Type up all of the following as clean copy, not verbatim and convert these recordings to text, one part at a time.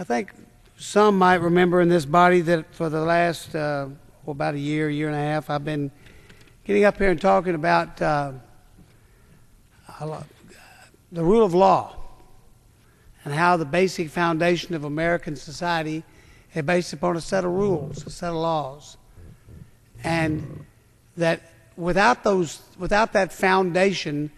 I think some might remember in this body that for the last, about a year and a half, I've been getting up here and talking about the rule of law and how the basic foundation of American society is based upon a set of rules, a set of laws. And that without that foundation,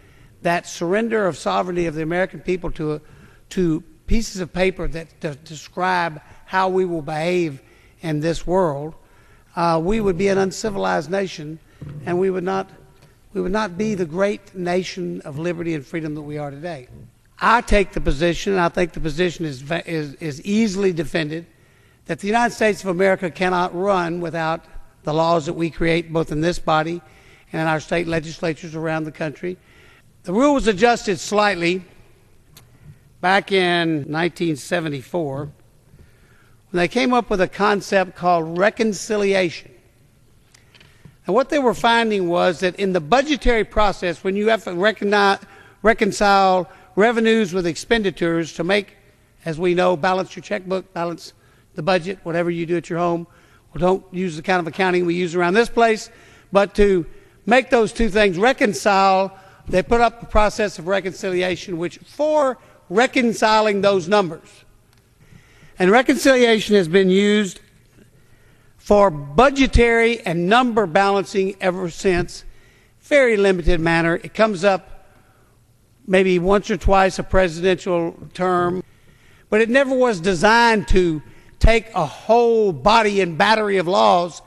that surrender of sovereignty of the American people to pieces of paper that describe how we will behave in this world, we would be an uncivilized nation, and we would not be the great nation of liberty and freedom that we are today. I take the position, and I think the position is easily defended, that the United States of America cannot run without the laws that we create both in this body and in our state legislatures around the country. The rule was adjusted slightly back in 1974 when they came up with a concept called reconciliation. And what they were finding was that in the budgetary process, when you have to reconcile revenues with expenditures to make, as we know, balance your checkbook, balance the budget, whatever you do at your home. Well, don't use the kind of accounting we use around this place, but to make those two things reconcile, they put up the process of reconciliation, which for reconciling those numbers. And reconciliation has been used for budgetary and number balancing ever since. Very limited manner. It comes up maybe once or twice a presidential term, but it never was designed to take a whole body and battery of laws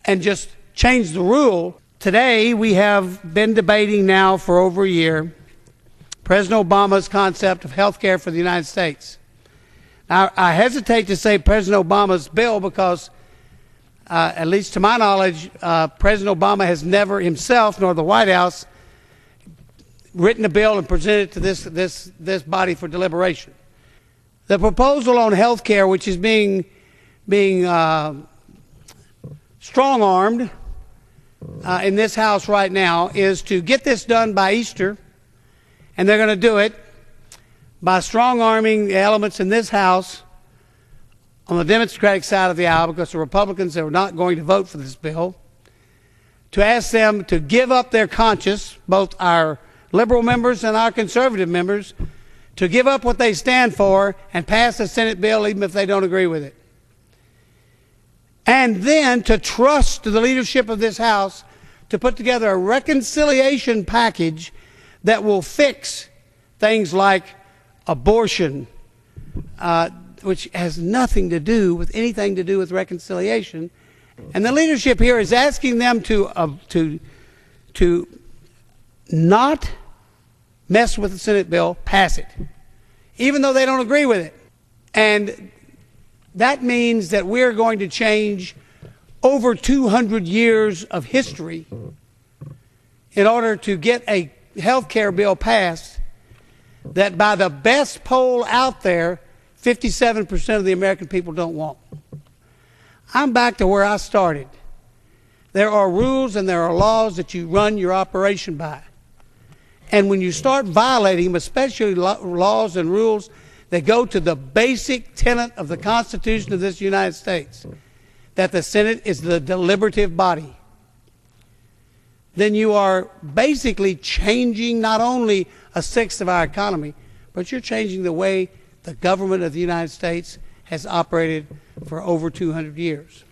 and just change the rule. Today, we have been debating now for over a year President Obama's concept of health care for the United States. Now, I hesitate to say President Obama's bill because, at least to my knowledge, President Obama has never himself, nor the White House, written a bill and presented it to this body for deliberation. The proposal on health care, which is being strong-armed in this House right now, is to get this done by Easter, and they're going to do it by strong-arming the elements in this House on the Democratic side of the aisle, because the Republicans are not going to vote for this bill, to ask them to give up their conscience, both our liberal members and our conservative members, to give up what they stand for and pass a Senate bill even if they don't agree with it. And then to trust to the leadership of this House to put together a reconciliation package that will fix things like abortion, which has nothing to do with anything to do with reconciliation. And the leadership here is asking them to not mess with the Senate bill, pass it, even though they don't agree with it. And that means that we're going to change over 200 years of history in order to get a health care bill passed that, by the best poll out there, 57% of the American people don't want. I'm back to where I started. There are rules and there are laws that you run your operation by. And when you start violating them, especially laws and rules that go to the basic tenet of the Constitution of this United States, that the Senate is the deliberative body, then you are basically changing not only a sixth of our economy, but you're changing the way the government of the United States has operated for over 200 years.